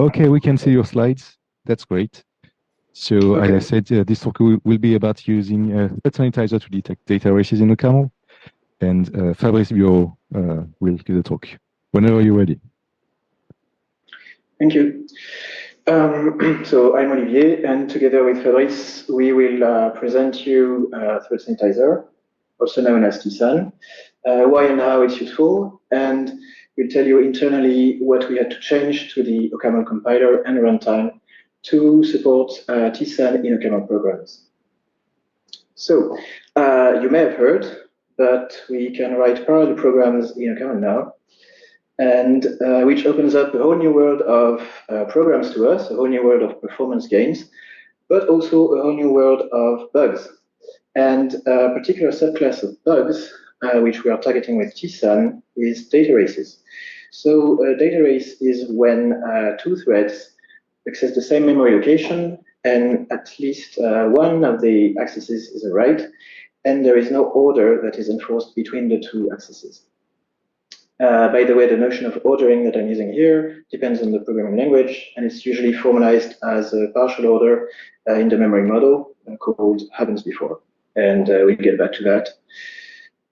Okay, we can see your slides. That's great. So Okay. as I said, this talk will be about using ThreadSanitizer to detect data races in OCaML. And Fabrice Buoro will give the talk whenever you're ready. Thank you. So I'm Olivier, and together with Fabrice, we will present you ThreadSanitizer, also known as TSan, why and how it's useful, and we'll tell you internally what we had to change to the OCaML compiler and runtime to support TSan in OCaML programs. So you may have heard that we can write parallel programs in OCaML now, and which opens up a whole new world of programs to us, a whole new world of performance gains, but also a whole new world of bugs. And a particular subclass of bugs, which we are targeting with TSan, is data races. So a data race is when two threads access the same memory location, and at least one of the accesses is a write, and there is no order that is enforced between the two accesses. By the way, the notion of ordering that I'm using here depends on the programming language, and it's usually formalized as a partial order in the memory model called happens before. And we'll get back to that.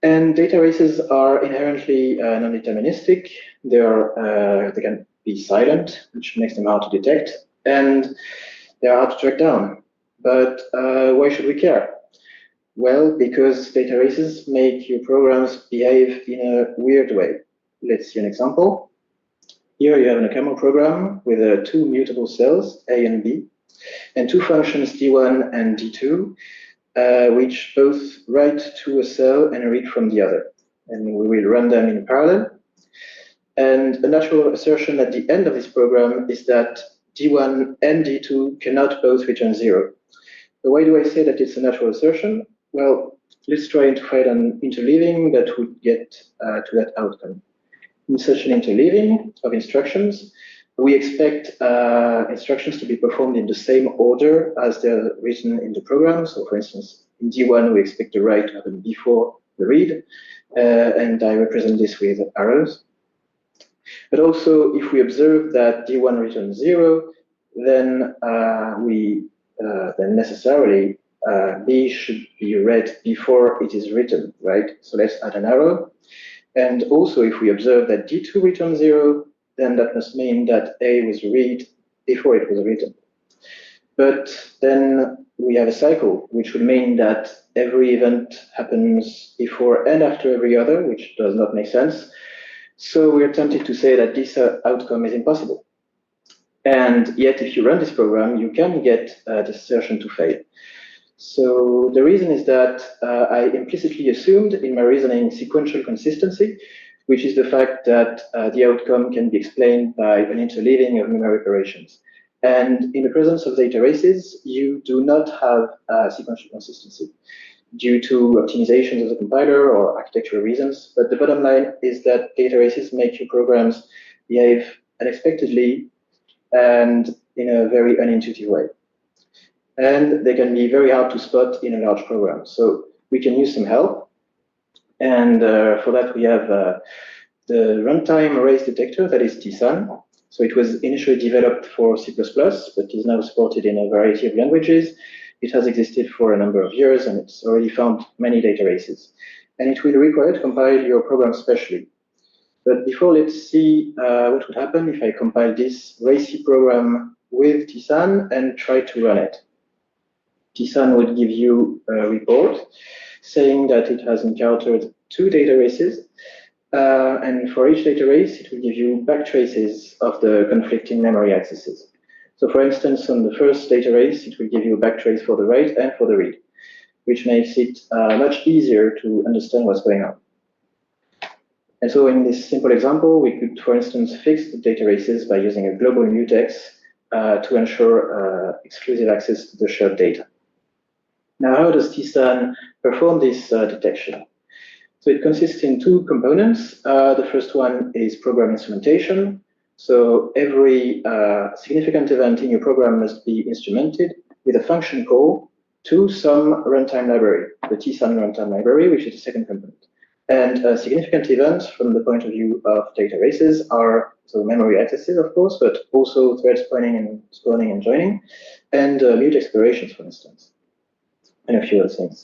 And data races are inherently non-deterministic. They can be silent, which makes them hard to detect, and they are hard to track down. But why should we care? Well, because data races make your programs behave in a weird way. Let's see an example. Here you have an OCaML program with two mutable cells, A and B, and two functions, D1 and D2, which both write to a cell and read from the other. And we will run them in parallel. And a natural assertion at the end of this program is that D1 and D2 cannot both return 0. So why do I say that it's a natural assertion? Well, let's try to find an interleaving that would get to that outcome. In such an interleaving of instructions, we expect instructions to be performed in the same order as they're written in the program. So for instance, in D1, we expect the write to happen before the read, and I represent this with arrows. But also, if we observe that D1 returns 0, then then necessarily B should be read before it is written, right? So let's add an arrow. And also, if we observe that D2 returns 0, then that must mean that A was read before it was written. But then we have a cycle, which would mean that every event happens before and after every other, which does not make sense. So we're tempted to say that this outcome is impossible. And yet, if you run this program, you can get this assertion to fail. So the reason is that I implicitly assumed in my reasoning sequential consistency, which is the fact that the outcome can be explained by an interleaving of memory operations. And in the presence of data races, you do not have sequential consistency due to optimizations of the compiler or architectural reasons. But the bottom line is that data races make your programs behave unexpectedly and in a very unintuitive way. And they can be very hard to spot in a large program. So we can use some help. And for that, we have the runtime race detector, that is TSan. So it was initially developed for C++, but is now supported in a variety of languages. It has existed for a number of years, and it's already found many data races. And it will require to compile your program specially. But before, let's see what would happen if I compile this racy program with TSan and try to run it. TSan would give you a report saying that it has encountered two data races. And for each data race, it will give you backtraces of the conflicting memory accesses. So for instance, on the first data race, it will give you a backtrace for the write and for the read, which makes it much easier to understand what's going on. And so in this simple example, we could, for instance, fix the data races by using a global mutex to ensure exclusive access to the shared data. Now, how does TSan perform this detection? So it consists in two components. The first one is program instrumentation. So every significant event in your program must be instrumented with a function call to some runtime library, the TSan runtime library, which is the second component. And significant events from the point of view of data races are so memory accesses, of course, but also threads pointing and spawning and joining, and mute explorations, for instance, and a few other things.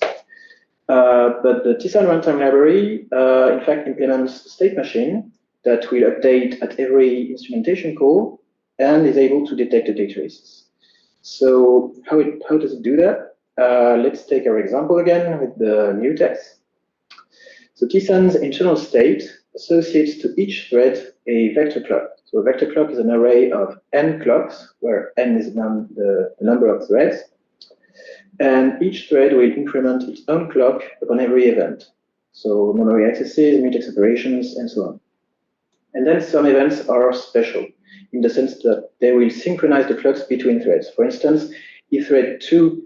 But the TSan runtime library, in fact, implements a state machine that will update at every instrumentation call and is able to detect the data traces. So how does it do that? Let's take our example again with the mutex. So TSan's internal state associates to each thread a vector clock. So a vector clock is an array of n clocks, where n is the number of threads. And each thread will increment its own clock upon every event. So memory accesses, mutex operations, and so on. And then some events are special in the sense that they will synchronize the clocks between threads. For instance, if thread 2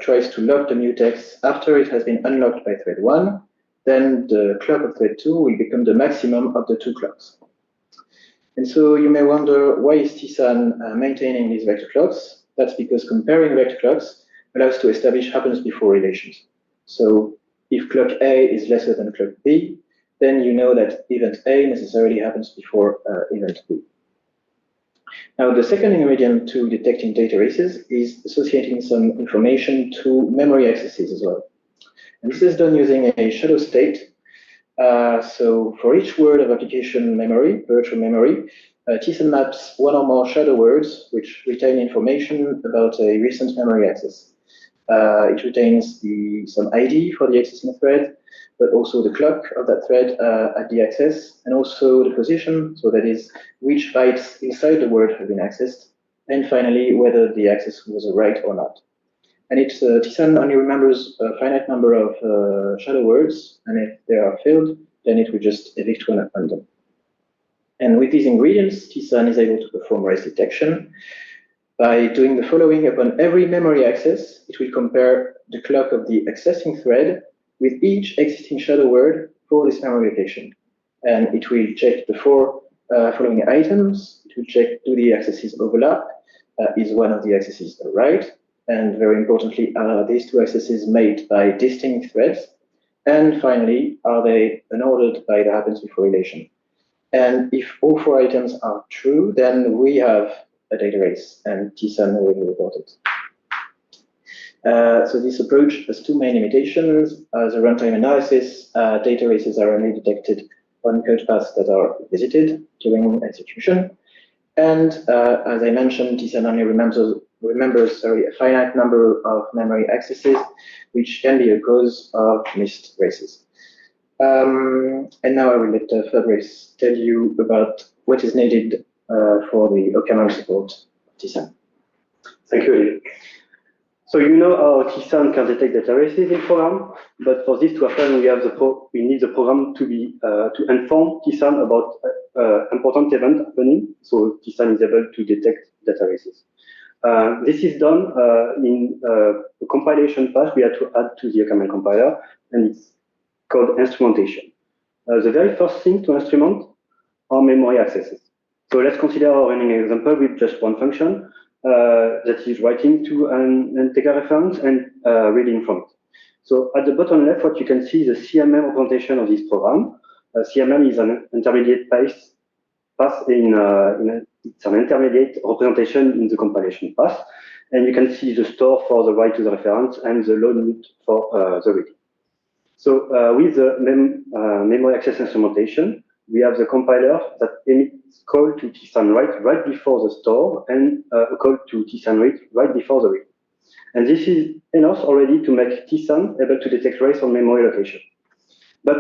tries to lock the mutex after it has been unlocked by thread 1, then the clock of thread 2 will become the maximum of the two clocks. And so you may wonder, why is TSan maintaining these vector clocks? That's because comparing vector clocks allows to establish happens before relations. So if clock A is lesser than clock B, then you know that event A necessarily happens before event B. Now, the second ingredient to detecting data races is associating some information to memory accesses as well. And this is done using a shadow state. So for each word of application memory, virtual memory, TSan maps one or more shadow words which retain information about a recent memory access. It retains some ID for the accessing thread, but also the clock of that thread at the access, and also the position, so that is which bytes inside the word have been accessed, and finally whether the access was a write or not. And TSan only remembers a finite number of shadow words, and if they are filled, then it will just evict one at random. And with these ingredients, TSan is able to perform race detection. By doing the following, upon every memory access, it will compare the clock of the accessing thread with each existing shadow word for this memory location. And it will check the four following items. It will check, do the accesses overlap? Is one of the accesses a write? And very importantly, are these two accesses made by distinct threads? And finally, are they unordered by the happens before relation? And if all four items are true, then we have a data race, and TSan will report it. So this approach has two main limitations. As a runtime analysis, data races are only detected on code paths that are visited during execution. And as I mentioned, TSan only remembers a finite number of memory accesses, which can be a cause of missed races. And now I will let Fabrice tell you about what is needed for the OCaML support of TSan. Thank you, Olivier. So you know how TSan can detect data races in program, but for this to happen, we need the program to be to inform TSan about important event happening, so TSan is able to detect data races. This is done in a compilation path we had to add to the OCaML compiler, and it's called instrumentation. The very first thing to instrument are memory accesses. So let's consider our running example with just one function that is writing to an integer reference and reading from it. So at the bottom left, what you can see is the CMM representation of this program. CMM is an intermediate path it's an intermediate representation in the compilation path. And you can see the store for the write to the reference and the load route for the reading. So with the memory access instrumentation, we have the compiler that emits call to TSan write right before the store and a call to TSan read right before the read. And this is enough already to make TSan able to detect race on memory location. But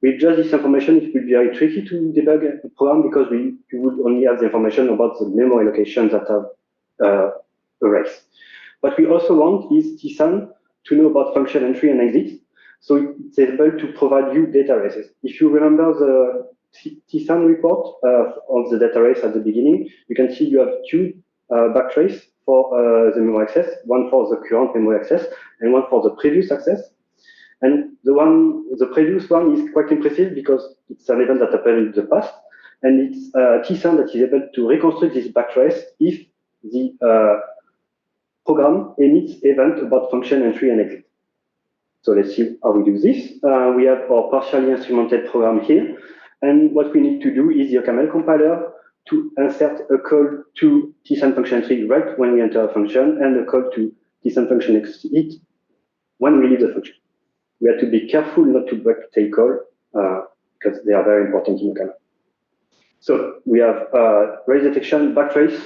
with just this information, it will be very tricky to debug a program because we would only have the information about the memory locations that have a race. What we also want is TSan to know about function entry and exit. So it's able to provide you data races. If you remember the TSan report of the data race at the beginning, you can see you have two backtrace for the memory access, one for the current memory access and one for the previous access. And the previous one is quite impressive because it's an event that happened in the past, and it's TSan that is able to reconstruct this backtrace if the program emits event about function entry and exit. So let's see how we do this. We have our partially instrumented program here. And what we need to do is the OCaML compiler to insert a call to TSan function tree right when we enter a function, and a call to TSan function exit when we leave the function. We have to be careful not to break tail call because they are very important in OCaML. So we have raise detection, backtrace,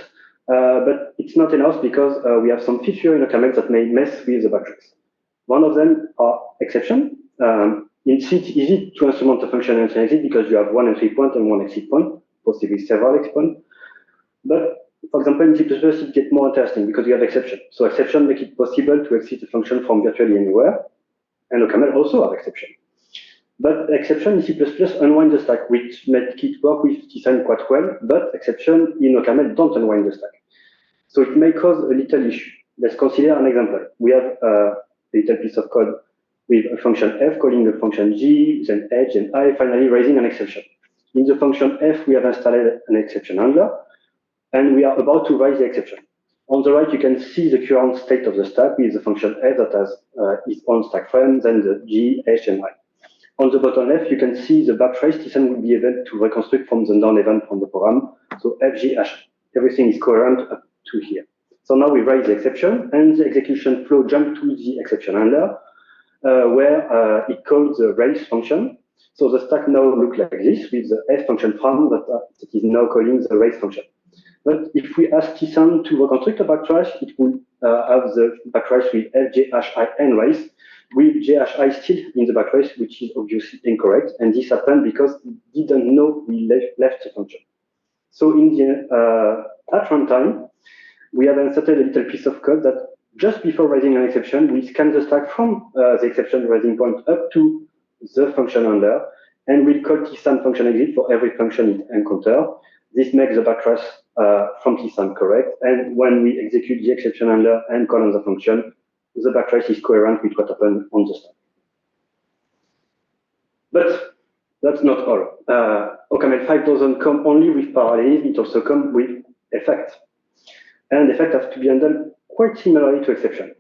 but it's not enough because we have some feature in OCaML that may mess with the backtrace. One of them are exception. In C, it's easy to instrument a function enter and exit because you have one entry point and one exit point, possibly several exit points. But for example, in C++, it gets more interesting because you have exception. So exception make it possible to exit a function from virtually anywhere, and OCaML also have exception. But exception in C++ unwind the stack, which make it work with TSan quite well, but exception in OCaML don't unwind the stack. So it may cause a little issue. Let's consider an example. We have a little piece of code with a function f calling a function g, then h, and I, finally raising an exception. In the function f, we have installed an exception handler, and we are about to raise the exception. On the right, you can see the current state of the stack with the function f that has its own stack frame, then the g, h, and I. On the bottom left, you can see the backtrace TSan will be able to reconstruct from the known event from the program. So f, g, h, everything is coherent up to here. So now we raise the exception, and the execution flow jump to the exception handler, where it calls the raise function. So the stack now looks like this with the f function from that is now calling the raise function. But if we ask TSan to reconstruct a backtrace, it will have the backtrace with f, j, h, i, and raise, with j, h, i still in the backtrace, which is obviously incorrect. And this happened because we didn't know we left the function. So in the at runtime, we have inserted a little piece of code that just before raising an exception, we scan the stack from the exception raising point up to the function handler, and we'll call TSan function exit for every function it encounters. This makes the backtrace from TSan correct, and when we execute the exception handler and call on the function, the backtrace is coherent with what happened on the stack. But that's not all. OCaML'5 doesn't come only with parallelism, it also comes with effect. And effect has to be handled quite similarly to exception.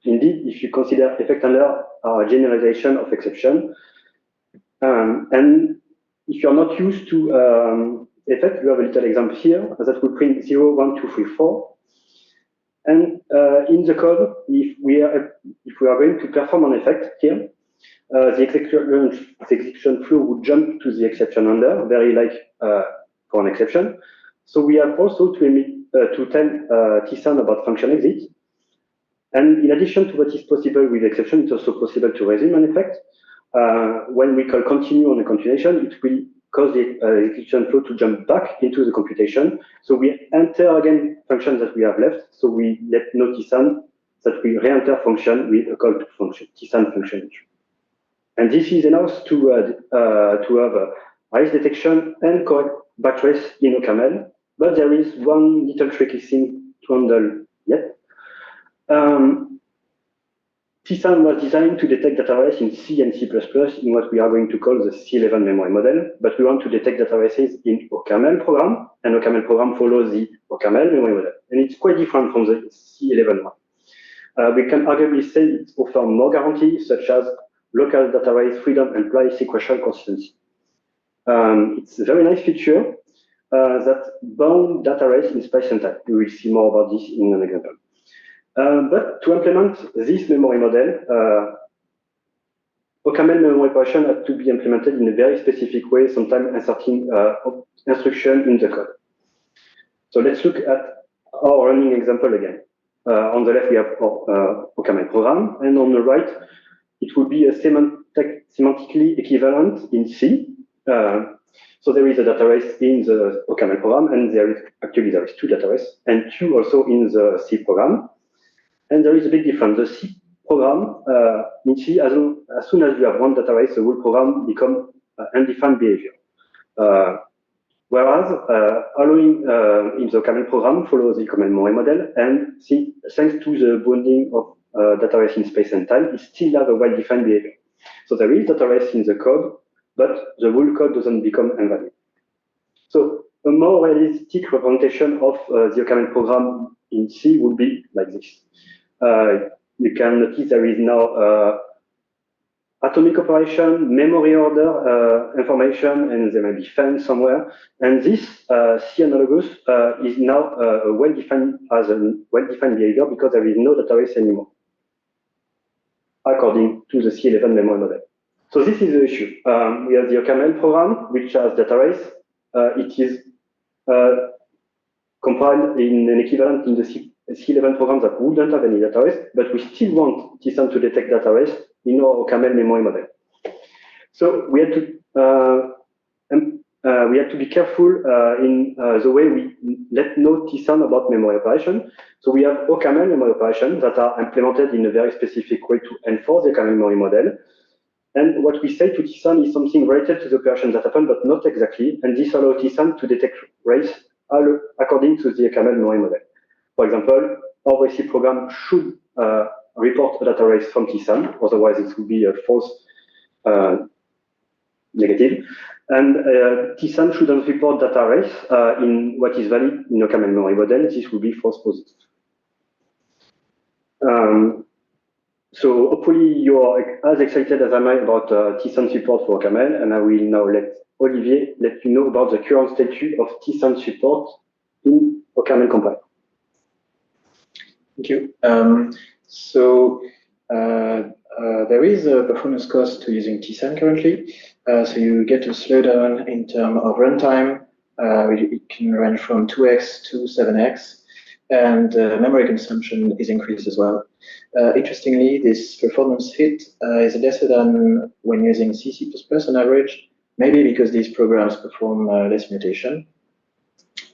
Indeed, if you consider effect handler a generalization of exception, and if you're not used to effect, you have a little example here that will print 0, 1, 2, 3, 4. And in the code, if we are going to perform an effect here, the execution flow would jump to the exception handler, very like for an exception. So we have also to tell TSan about function exit. And in addition to what is possible with exception, it's also possible to resume an effect. When we call continue on a continuation, it will cause the execution flow to jump back into the computation. So we enter again functions that we have left. So we let know TSan that we re-enter function with a call to function, TSan function. And this is enough to have a raise detection and correct backtrace in OCaML. But there is one little tricky thing to handle yet. TSan was designed to detect data race in C and C++ in what we are going to call the C11 memory model, but we want to detect data races in OCaML program, and OCaML program follows the OCaML memory model. And it's quite different from the C11 one. We can arguably say it offers more guarantees, such as local data race freedom and sequential consistency. It's a very nice feature that bound data race in space and time. We will see more about this in an example. But to implement this memory model, OCaML memory operation had to be implemented in a very specific way, sometimes inserting instruction in the code. So let's look at our running example again. On the left, we have our OCaML program, and on the right, it will be a semantically equivalent in C. So there is a data race in the OCaML program, and there is two data races, and two also in the C program. And there is a big difference. The C program, in C, as soon as you have one data race, the whole program becomes undefined behavior. Whereas allowing in the OCaML program follows the OCaML memory model, and thanks to the bounding of data race in space and time, it still has a well-defined behavior. So there is data race in the code, but the whole code doesn't become invalid. So a more realistic representation of the OCaML program in C would be like this. You can notice there is now atomic operation, memory order information, and there may be fans somewhere. And this C analogous is now well-defined as a well-defined behavior because there is no data race anymore, according to the C11 memory model. So this is the issue. We have the OCaML program, which has data race. It is compiled in an equivalent in the C11 program that wouldn't have any data race, but we still want TSan to detect data race in our OCaML memory model. So we had to be careful in the way we let know TSan about memory operation. So we have OCaML memory operations that are implemented in a very specific way to enforce the OCaML memory model. And what we say to TSan is something related to the operation that happened, but not exactly. And this allows TSan to detect race according to the OCaML memory model. For example, our receive program should report a data race from TSan, otherwise it would be a false negative. And TSan shouldn't report data race in what is valid in OCaML memory model. This will be false positive. So hopefully you are as excited as I am about TSan support for OCaML, and I will now let Olivier let you know about the current status of TSan support in OCaML compiler. Thank you. There is a performance cost to using TSan currently. So you get a slowdown in terms of runtime. It can range from 2x to 7x, and memory consumption is increased as well. Interestingly, this performance hit is lesser than when using C++ on average, maybe because these programs perform less mutation.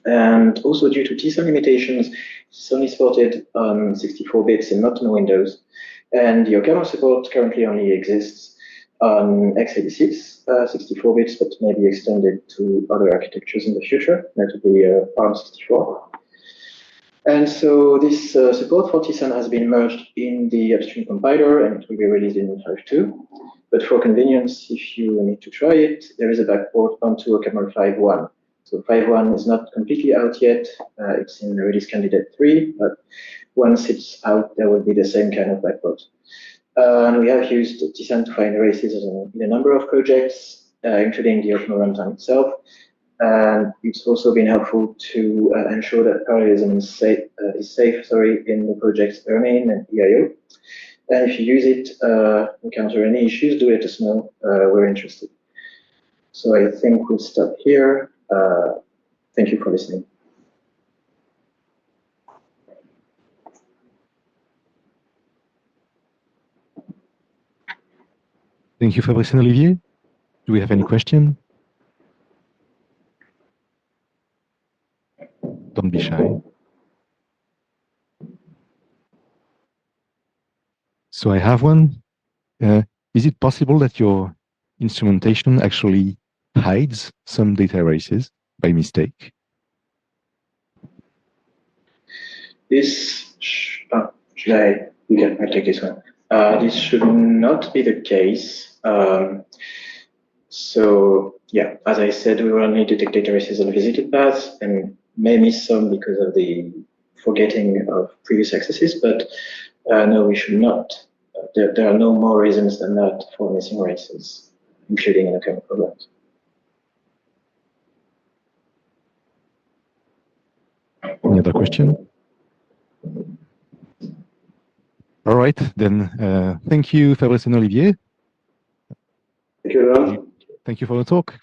And also due to TSan limitations, it's only supported on 64 bits and not on Windows. And the OCaML support currently only exists on x86, 64 bits, but may be extended to other architectures in the future, notably ARM64. And so this support for TSan has been merged in the upstream compiler, and it will be released in 5.2. But for convenience, if you need to try it, there is a backport onto OCaML 5.1. So 5.1 is not completely out yet. It's in release candidate 3, but once it's out, there will be the same kind of backport. And we have used TSan to find races in a number of projects, including the OCaML runtime itself. And it's also been helpful to ensure that parallelism is safe in the project's domain and EIO. And if you use it, encounter any issues, do let us know. We're interested. So I think we'll stop here. Thank you for listening. Thank you, Fabrice and Olivier. Do we have any question? Don't be shy. So I have one. Is it possible that your instrumentation actually hides some data races by mistake? This, should I? Okay, I'll take this one. This should not be the case. So yeah, as I said, we will only detect data races on visited paths and may miss some because of the forgetting of previous accesses, but no, we should not. There are no more reasons than that for missing races, including in OCaML programs. Any other question? All right, then thank you, Fabrice and Olivier. Thank you. Thank you for the talk.